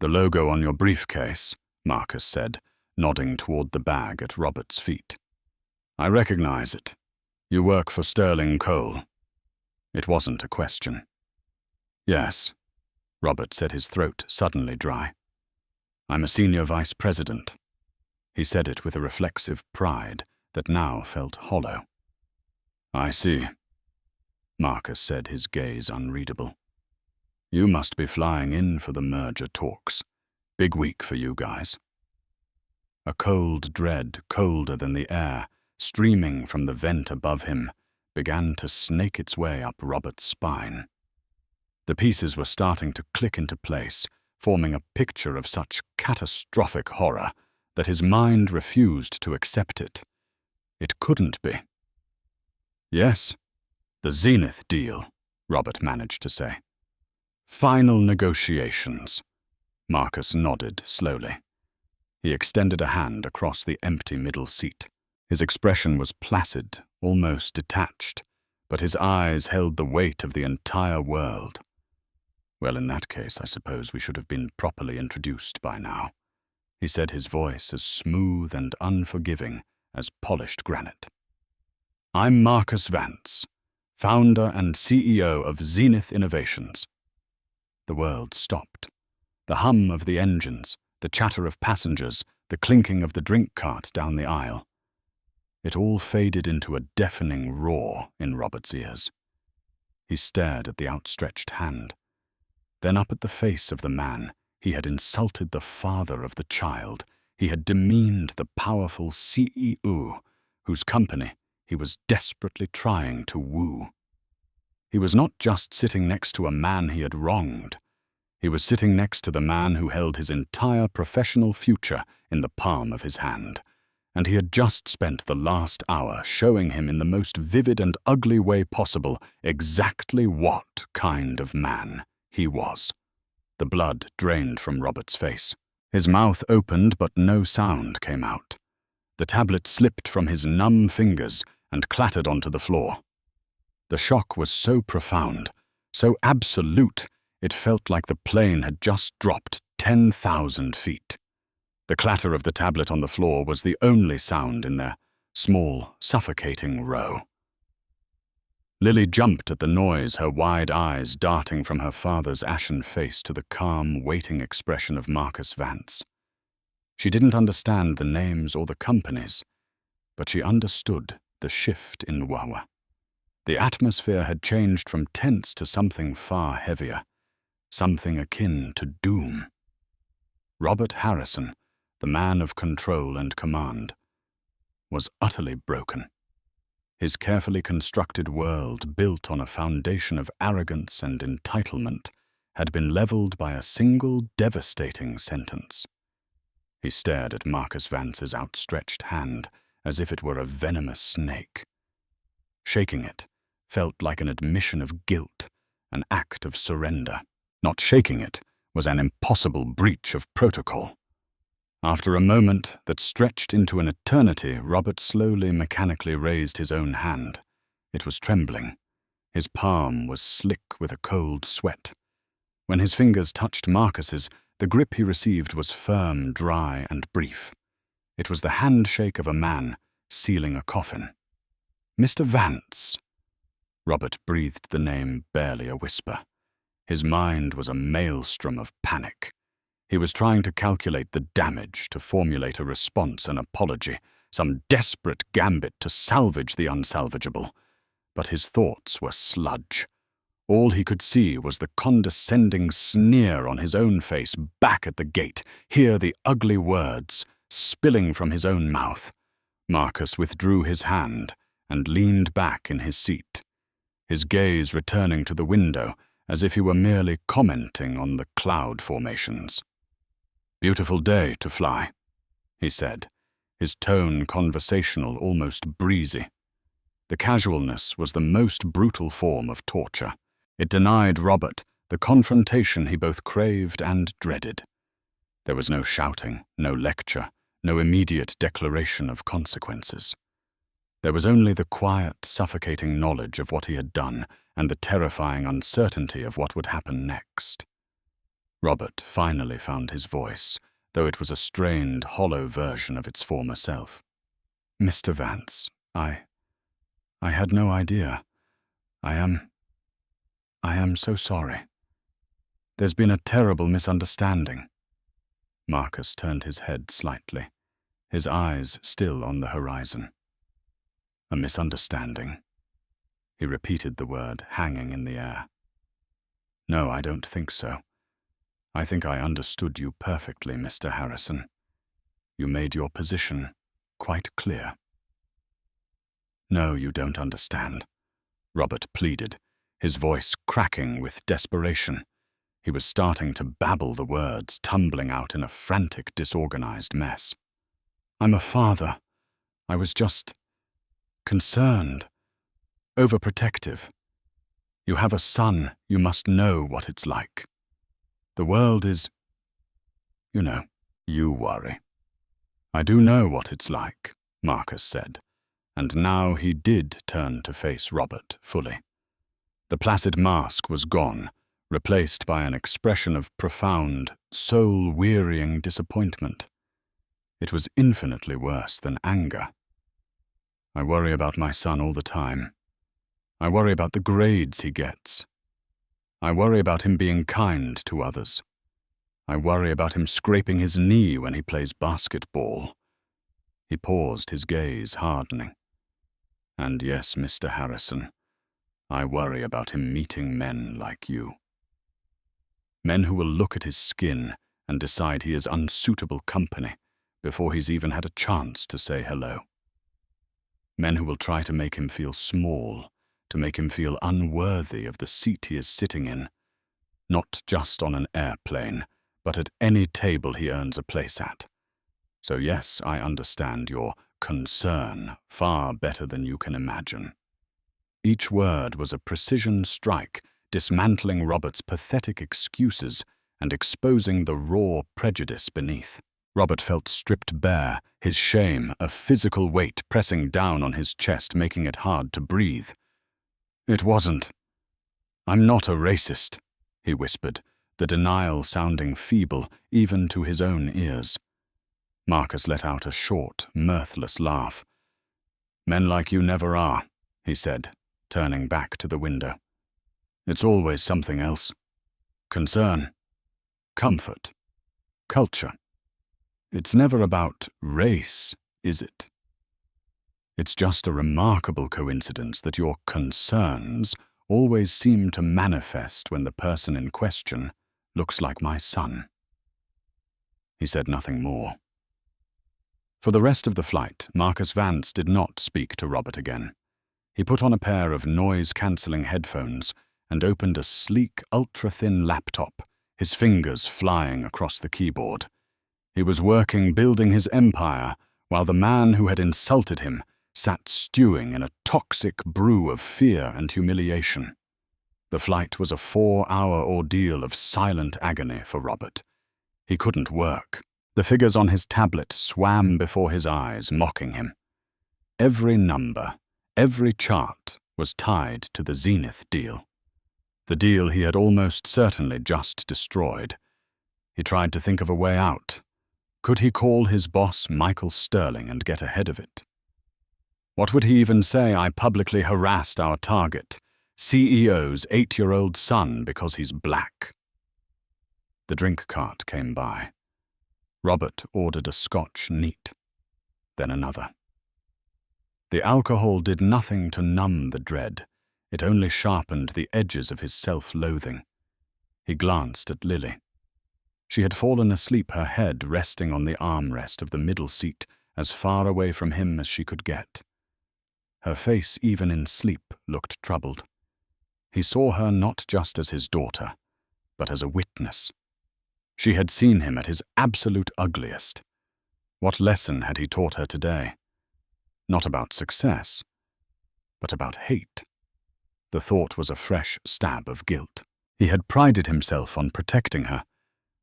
"The logo on your briefcase," Marcus said, nodding toward the bag at Robert's feet. "I recognize it. You work for Sterling Cole." It wasn't a question. "Yes," Robert said, his throat suddenly dry. "I'm a senior vice president." He said it with a reflexive pride that now felt hollow. "I see," Marcus said, his gaze unreadable. "You must be flying in for the merger talks. Big week for you guys." A cold dread, colder than the air, streaming from the vent above him, began to snake its way up Robert's spine. The pieces were starting to click into place, forming a picture of such catastrophic horror that his mind refused to accept it. It couldn't be. "Yes, the Zenith deal," Robert managed to say. "Final negotiations." Marcus nodded slowly. He extended a hand across the empty middle seat. His expression was placid, almost detached, but his eyes held the weight of the entire world. "Well, in that case, I suppose we should have been properly introduced by now," he said, his voice as smooth and unforgiving as polished granite. "I'm Marcus Vance, founder and CEO of Zenith Innovations." The world stopped. The hum of the engines, the chatter of passengers, the clinking of the drink cart down the aisle. It all faded into a deafening roar in Robert's ears. He stared at the outstretched hand, then up at the face of the man. He had insulted the father of the child. He had demeaned the powerful CEO, whose company he was desperately trying to woo. He was not just sitting next to a man he had wronged. He was sitting next to the man who held his entire professional future in the palm of his hand, and he had just spent the last hour showing him in the most vivid and ugly way possible exactly what kind of man he was. The blood drained from Robert's face. His mouth opened, but no sound came out. The tablet slipped from his numb fingers and clattered onto the floor. The shock was so profound, so absolute, it felt like the plane had just dropped 10,000 feet. The clatter of the tablet on the floor was the only sound in their small, suffocating row. Lily jumped at the noise, her wide eyes darting from her father's ashen face to the calm, waiting expression of Marcus Vance. She didn't understand the names or the companies, but she understood the shift in Wawa. The atmosphere had changed from tense to something far heavier, something akin to doom. Robert Harrison, the man of control and command, was utterly broken. His carefully constructed world, built on a foundation of arrogance and entitlement, had been leveled by a single devastating sentence. He stared at Marcus Vance's outstretched hand as if it were a venomous snake. Shaking it felt like an admission of guilt, an act of surrender. Not shaking it was an impossible breach of protocol. After a moment that stretched into an eternity, Robert slowly, mechanically raised his own hand. It was trembling. His palm was slick with a cold sweat. When his fingers touched Marcus's, the grip he received was firm, dry, and brief. It was the handshake of a man sealing a coffin. "Mr. Vance." Robert breathed the name barely a whisper. His mind was a maelstrom of panic. He was trying to calculate the damage, to formulate a response, an apology, some desperate gambit to salvage the unsalvageable. But his thoughts were sludge. All he could see was the condescending sneer on his own face back at the gate, hear the ugly words spilling from his own mouth. Marcus withdrew his hand and leaned back in his seat, his gaze returning to the window as if he were merely commenting on the cloud formations. "Beautiful day to fly," he said, his tone conversational, almost breezy. The casualness was the most brutal form of torture. It denied Robert the confrontation he both craved and dreaded. There was no shouting, no lecture, no immediate declaration of consequences. There was only the quiet, suffocating knowledge of what he had done and the terrifying uncertainty of what would happen next. Robert finally found his voice, though it was a strained, hollow version of its former self. "Mr. Vance, I had no idea. I am so sorry. There's been a terrible misunderstanding." Marcus turned his head slightly, his eyes still on the horizon. "A misunderstanding?" He repeated the word, hanging in the air. "No, I don't think so. I think I understood you perfectly, Mr. Harrison. You made your position quite clear." "No, you don't understand," Robert pleaded, his voice cracking with desperation. He was starting to babble the words, tumbling out in a frantic, disorganized mess. "I'm a father. I was just concerned, overprotective. You have a son, you must know what it's like. The world is, you worry." "I do know what it's like," Marcus said, and now he did turn to face Robert fully. The placid mask was gone, replaced by an expression of profound, soul-wearying disappointment. It was infinitely worse than anger. "I worry about my son all the time. I worry about the grades he gets. I worry about him being kind to others. I worry about him scraping his knee when he plays basketball." He paused, his gaze hardening. "And yes, Mr. Harrison, I worry about him meeting men like you. Men who will look at his skin and decide he is unsuitable company before he's even had a chance to say hello. Men who will try to make him feel small, to make him feel unworthy of the seat he is sitting in, not just on an airplane, but at any table he earns a place at. So yes, I understand your concern far better than you can imagine." Each word was a precision strike, dismantling Robert's pathetic excuses and exposing the raw prejudice beneath. Robert felt stripped bare, his shame, a physical weight pressing down on his chest, making it hard to breathe. "It wasn't. I'm not a racist," he whispered, the denial sounding feeble even to his own ears. Marcus let out a short, mirthless laugh. "Men like you never are," he said, turning back to the window. "It's always something else. Concern, comfort, culture. It's never about race, is it? It's just a remarkable coincidence that your concerns always seem to manifest when the person in question looks like my son." He said nothing more. For the rest of the flight, Marcus Vance did not speak to Robert again. He put on a pair of noise-cancelling headphones and opened a sleek, ultra-thin laptop, his fingers flying across the keyboard. He was working, building his empire, while the man who had insulted him sat stewing in a toxic brew of fear and humiliation. The flight was a 4-hour ordeal of silent agony for Robert. He couldn't work. The figures on his tablet swam before his eyes, mocking him. Every number, every chart was tied to the Zenith deal. The deal he had almost certainly just destroyed. He tried to think of a way out. Could he call his boss Michael Sterling and get ahead of it? What would he even say? "I publicly harassed our target, CEO's 8-year-old son, because he's black"? The drink cart came by. Robert ordered a Scotch neat, then another. The alcohol did nothing to numb the dread. It only sharpened the edges of his self-loathing. He glanced at Lily. She had fallen asleep, her head resting on the armrest of the middle seat, as far away from him as she could get. Her face, even in sleep, looked troubled. He saw her not just as his daughter, but as a witness. She had seen him at his absolute ugliest. What lesson had he taught her today? Not about success, but about hate. The thought was a fresh stab of guilt. He had prided himself on protecting her,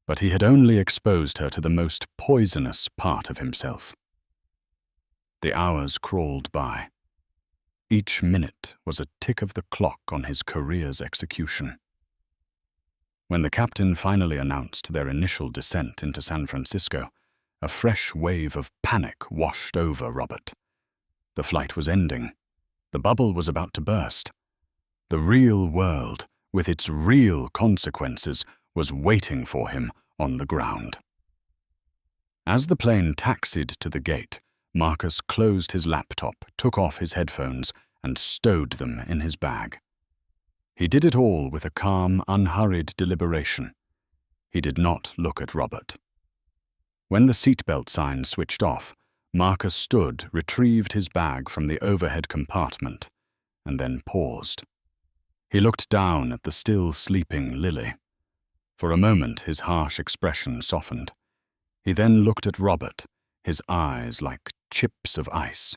but he had only exposed her to the most poisonous part of himself. The hours crawled by. Each minute was a tick of the clock on his career's execution. When the captain finally announced their initial descent into San Francisco, a fresh wave of panic washed over Robert. The flight was ending. The bubble was about to burst. The real world, with its real consequences, was waiting for him on the ground. As the plane taxied to the gate, Marcus closed his laptop, took off his headphones, and stowed them in his bag. He did it all with a calm, unhurried deliberation. He did not look at Robert. When the seatbelt sign switched off, Marcus stood, retrieved his bag from the overhead compartment, and then paused. He looked down at the still sleeping Lily. For a moment his harsh expression softened. He then looked at Robert, his eyes like chips of ice.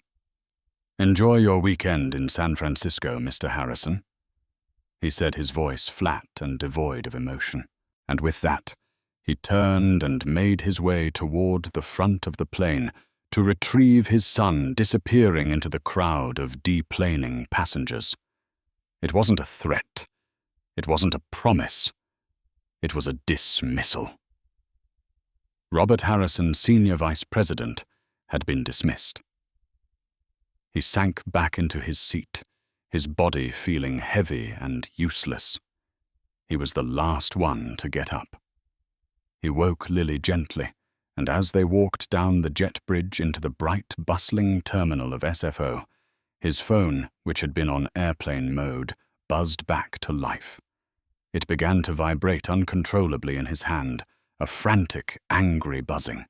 "Enjoy your weekend in San Francisco, Mr. Harrison," he said, his voice flat and devoid of emotion. And with that, he turned and made his way toward the front of the plane to retrieve his son disappearing into the crowd of deplaning passengers. It wasn't a threat. It wasn't a promise. It was a dismissal. Robert Harrison, Senior Vice President, had been dismissed. He sank back into his seat, his body feeling heavy and useless. He was the last one to get up. He woke Lily gently, and as they walked down the jet bridge into the bright, bustling terminal of SFO, his phone, which had been on airplane mode, buzzed back to life. It began to vibrate uncontrollably in his hand, a frantic, angry buzzing.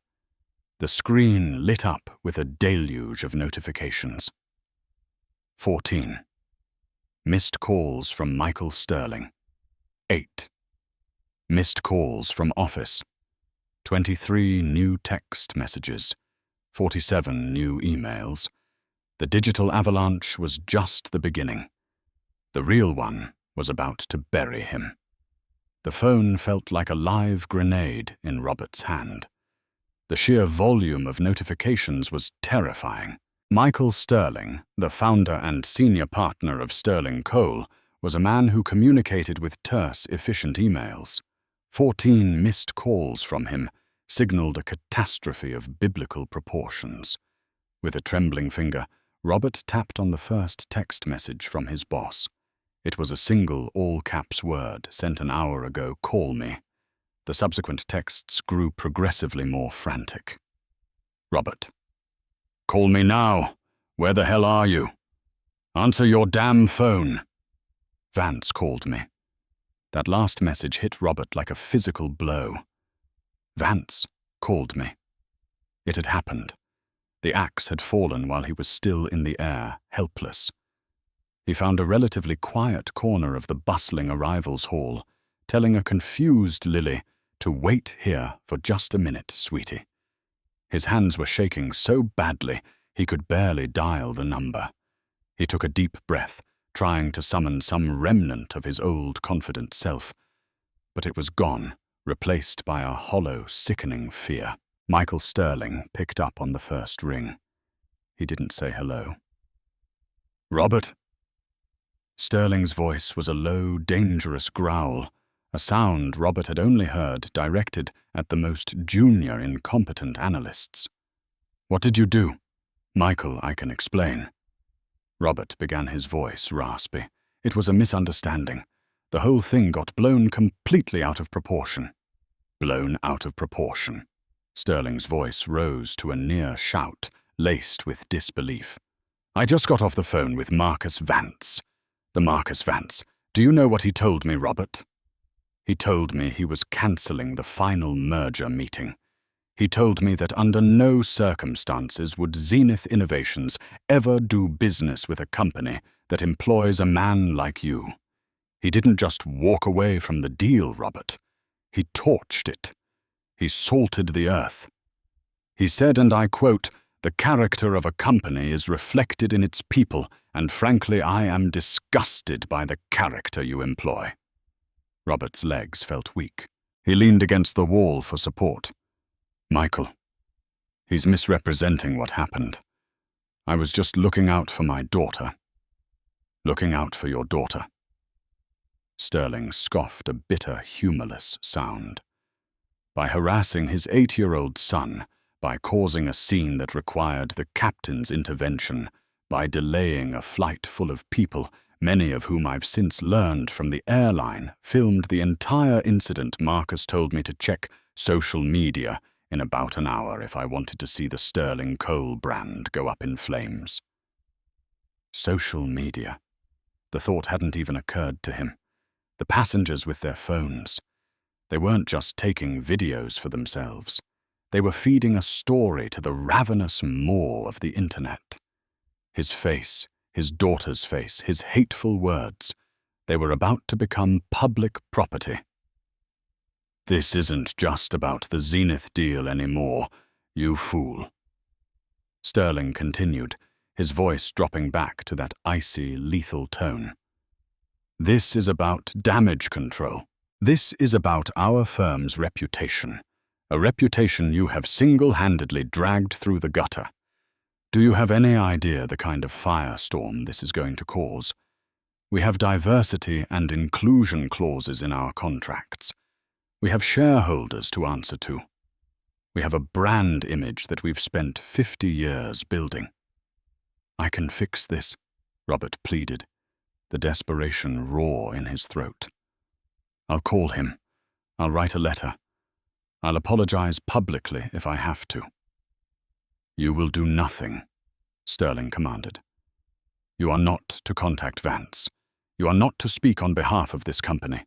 The screen lit up with a deluge of notifications. 14. Missed calls from Michael Sterling. 8. Missed calls from office. 23 new text messages. 47 new emails. The digital avalanche was just the beginning. The real one was about to bury him. The phone felt like a live grenade in Robert's hand. The sheer volume of notifications was terrifying. Michael Sterling, the founder and senior partner of Sterling Coal, was a man who communicated with terse, efficient emails. 14 missed calls from him signaled a catastrophe of biblical proportions. With a trembling finger, Robert tapped on the first text message from his boss. It was a single all-caps word sent an hour ago: "Call me." The subsequent texts grew progressively more frantic. Robert: "Call me now. Where the hell are you? Answer your damn phone." Vance called me. That last message hit Robert like a physical blow. Vance called me. It had happened. The axe had fallen while he was still in the air, helpless. He found a relatively quiet corner of the bustling arrivals hall, telling a confused Lily to wait here for just a minute, sweetie. His hands were shaking so badly he could barely dial the number. He took a deep breath, trying to summon some remnant of his old confident self. But it was gone, replaced by a hollow, sickening fear. Michael Sterling picked up on the first ring. He didn't say hello. "Robert?" Sterling's voice was a low, dangerous growl, a sound Robert had only heard directed at the most junior, incompetent analysts. "What did you do?" "Michael, I can explain." Robert began, his voice raspy. "It was a misunderstanding. The whole thing got blown completely out of proportion." "Blown out of proportion?" Sterling's voice rose to a near shout, laced with disbelief. "I just got off the phone with Marcus Vance. The Marcus Vance. Do you know what he told me, Robert? He told me he was cancelling the final merger meeting. He told me that under no circumstances would Zenith Innovations ever do business with a company that employs a man like you. He didn't just walk away from the deal, Robert. He torched it. He salted the earth. He said, and I quote, "The character of a company is reflected in its people, and frankly, I am disgusted by the character you employ." Robert's legs felt weak. He leaned against the wall for support. Michael, he's misrepresenting what happened. I was just looking out for my daughter. Looking out for your daughter. Sterling scoffed a bitter, humorless sound. By harassing his 8-year-old son, by causing a scene that required the captain's intervention, by delaying a flight full of people, many of whom I've since learned from the airline filmed the entire incident. Marcus told me to check social media in about an hour if I wanted to see the Sterling Cole brand go up in flames. Social media. The thought hadn't even occurred to him. The passengers with their phones. They weren't just taking videos for themselves. They were feeding a story to the ravenous maw of the internet. His face, his daughter's face, his hateful words, they were about to become public property. This isn't just about the Zenith deal anymore, you fool. Sterling continued, his voice dropping back to that icy, lethal tone. This is about damage control. This is about our firm's reputation, a reputation you have single-handedly dragged through the gutter. Do you have any idea the kind of firestorm this is going to cause? We have diversity and inclusion clauses in our contracts. We have shareholders to answer to. We have a brand image that we've spent 50 years building. I can fix this, Robert pleaded, the desperation raw in his throat. I'll call him. I'll write a letter. I'll apologize publicly if I have to. You will do nothing, Sterling commanded. You are not to contact Vance. You are not to speak on behalf of this company.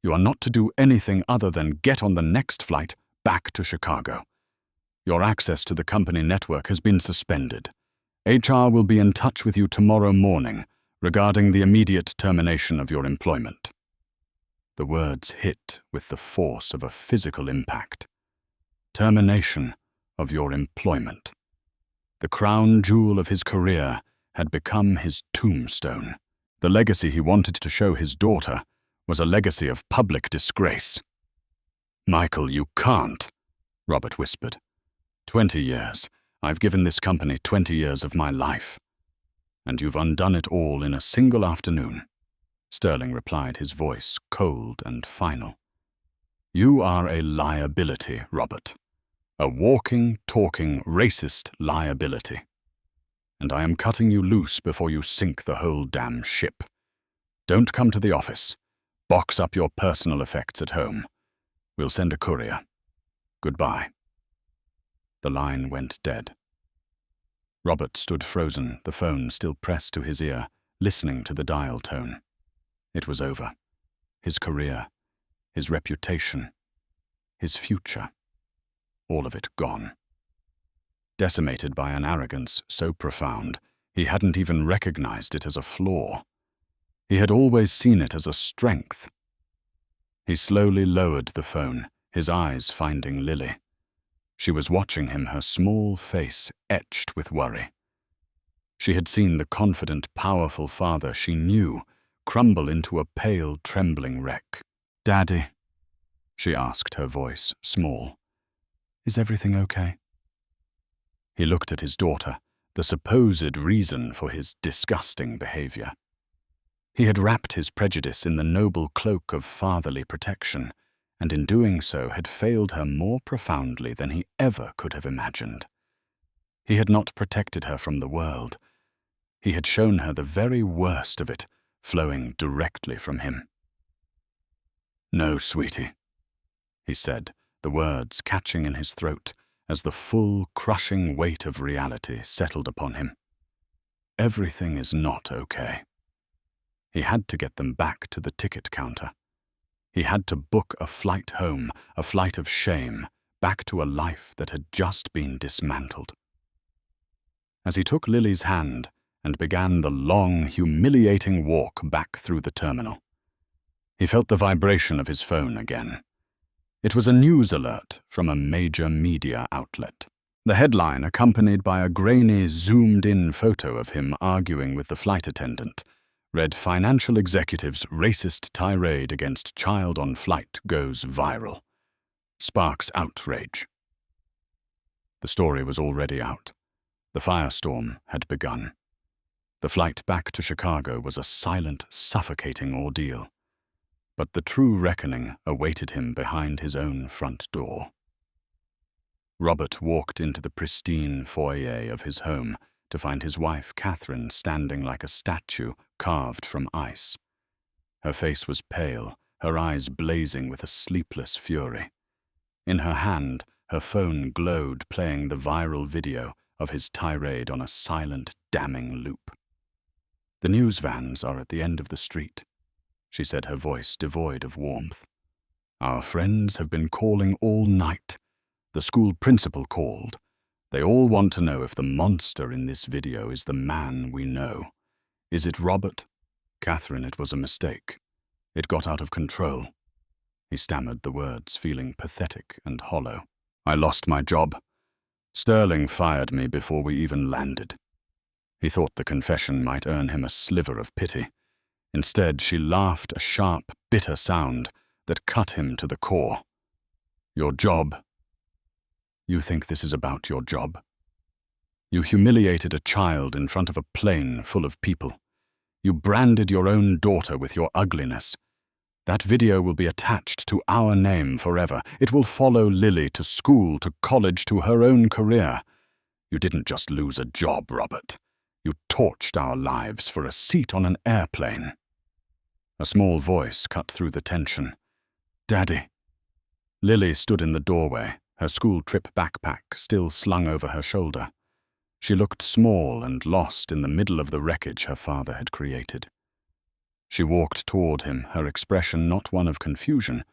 You are not to do anything other than get on the next flight back to Chicago. Your access to the company network has been suspended. HR will be in touch with you tomorrow morning regarding the immediate termination of your employment. The words hit with the force of a physical impact. Termination of your employment. The crown jewel of his career had become his tombstone. The legacy he wanted to show his daughter was a legacy of public disgrace. Michael, you can't, Robert whispered. 20 years. I've given this company 20 years of my life. And you've undone it all in a single afternoon. Sterling replied, his voice cold and final. You are a liability, Robert. A walking, talking, racist liability. And I am cutting you loose before you sink the whole damn ship. Don't come to the office. Box up your personal effects at home. We'll send a courier. Goodbye. The line went dead. Robert stood frozen, the phone still pressed to his ear, listening to the dial tone. It was over. His career, his reputation, his future. All of it gone. Decimated by an arrogance so profound, he hadn't even recognized it as a flaw. He had always seen it as a strength. He slowly lowered the phone, his eyes finding Lily. She was watching him, her small face etched with worry. She had seen the confident, powerful father she knew crumble into a pale, trembling wreck. Daddy, she asked, her voice small. Is everything okay? He looked at his daughter, the supposed reason for his disgusting behavior. He had wrapped his prejudice in the noble cloak of fatherly protection, and in doing so had failed her more profoundly than he ever could have imagined. He had not protected her from the world. He had shown her the very worst of it, flowing directly from him. No, sweetie, he said, the words catching in his throat as the full, crushing weight of reality settled upon him. Everything is not okay. He had to get them back to the ticket counter. He had to book a flight home, a flight of shame, back to a life that had just been dismantled. As he took Lily's hand and began the long, humiliating walk back through the terminal, he felt the vibration of his phone again. It was a news alert from a major media outlet. The headline, accompanied by a grainy, zoomed-in photo of him arguing with the flight attendant, read, "Financial executive's racist tirade against child on flight goes viral." sparks outrage. The story was already out. The firestorm had begun. The flight back to Chicago was a silent, suffocating ordeal. But the true reckoning awaited him behind his own front door. Robert walked into the pristine foyer of his home to find his wife, Catherine, standing like a statue carved from ice. Her face was pale, her eyes blazing with a sleepless fury. In her hand, her phone glowed, playing the viral video of his tirade on a silent, damning loop. "The news vans are at the end of the street," she said, her voice devoid of warmth. "Our friends have been calling all night. The school principal called. They all want to know if the monster in this video is the man we know. Is it Robert? Catherine, it was a mistake. It got out of control." He stammered the words, feeling pathetic and hollow. "I lost my job. Sterling fired me before we even landed." He thought the confession might earn him a sliver of pity. Instead, she laughed, a sharp, bitter sound that cut him to the core. "Your job? You think this is about your job? You humiliated a child in front of a plane full of people. You branded your own daughter with your ugliness. That video will be attached to our name forever. It will follow Lily to school, to college, to her own career. You didn't just lose a job, Robert. You torched our lives for a seat on an airplane." A small voice cut through the tension. "Daddy." Lily stood in the doorway, her school trip backpack still slung over her shoulder. She looked small and lost in the middle of the wreckage her father had created. She walked toward him, her expression not one of confusion,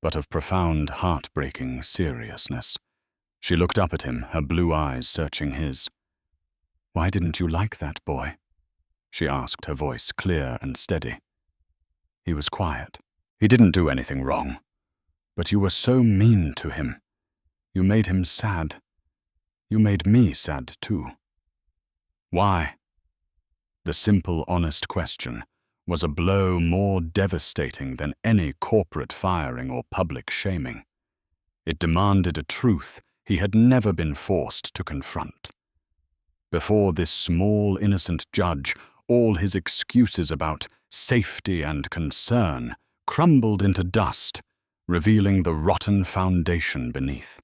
but of profound, heartbreaking seriousness. She looked up at him, her blue eyes searching his. "Why didn't you like that boy?" she asked, her voice clear and steady. He was quiet. "He didn't do anything wrong. But you were so mean to him. You made him sad. You made me sad too." "Why?" The simple, honest question was a blow more devastating than any corporate firing or public shaming. It demanded a truth he had never been forced to confront. Before this small, innocent judge, all his excuses about safety and concern crumbled into dust, revealing the rotten foundation beneath.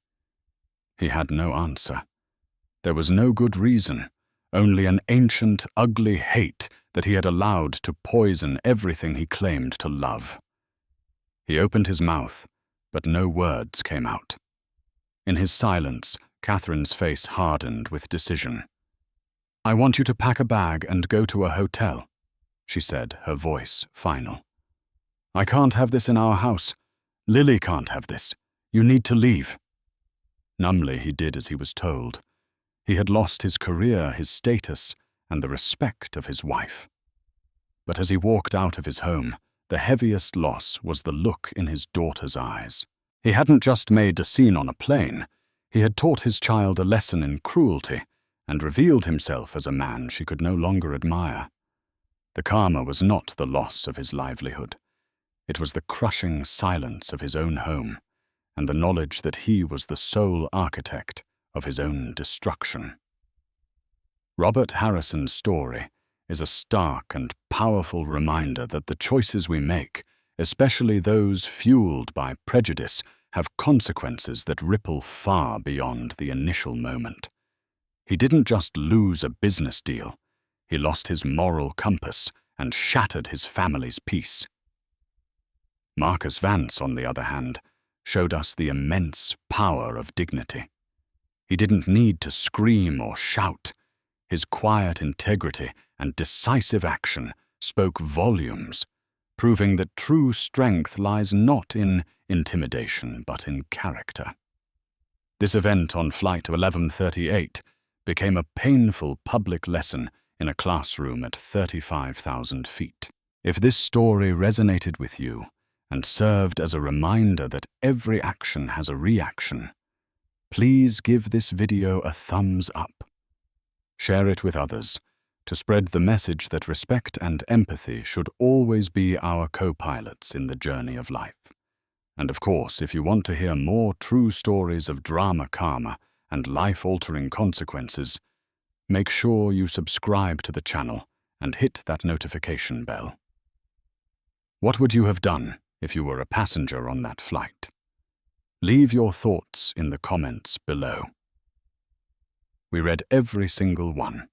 He had no answer. There was no good reason, only an ancient, ugly hate that he had allowed to poison everything he claimed to love. He opened his mouth, but no words came out. In his silence, Catherine's face hardened with decision. "I want you to pack a bag and go to a hotel," she said, her voice final. "I can't have this in our house. Lily can't have this. You need to leave." Numbly, he did as he was told. He had lost his career, his status, and the respect of his wife. But as he walked out of his home, the heaviest loss was the look in his daughter's eyes. He hadn't just made a scene on a plane. He had taught his child a lesson in cruelty and revealed himself as a man she could no longer admire. The karma was not the loss of his livelihood. It was the crushing silence of his own home, and the knowledge that he was the sole architect of his own destruction. Robert Harrison's story is a stark and powerful reminder that the choices we make, especially those fueled by prejudice, have consequences that ripple far beyond the initial moment. He didn't just lose a business deal. He lost his moral compass and shattered his family's peace. Marcus Vance, on the other hand, showed us the immense power of dignity. He didn't need to scream or shout. His quiet integrity and decisive action spoke volumes, proving that true strength lies not in intimidation but in character. This event on Flight 1138 became a painful public lesson in a classroom at 35,000 feet. If this story resonated with you and served as a reminder that every action has a reaction, please give this video a thumbs up. Share it with others to spread the message that respect and empathy should always be our co-pilots in the journey of life. And of course, if you want to hear more true stories of drama karma and life-altering consequences, make sure you subscribe to the channel and hit that notification bell. What would you have done if you were a passenger on that flight? Leave your thoughts in the comments below. We read every single one,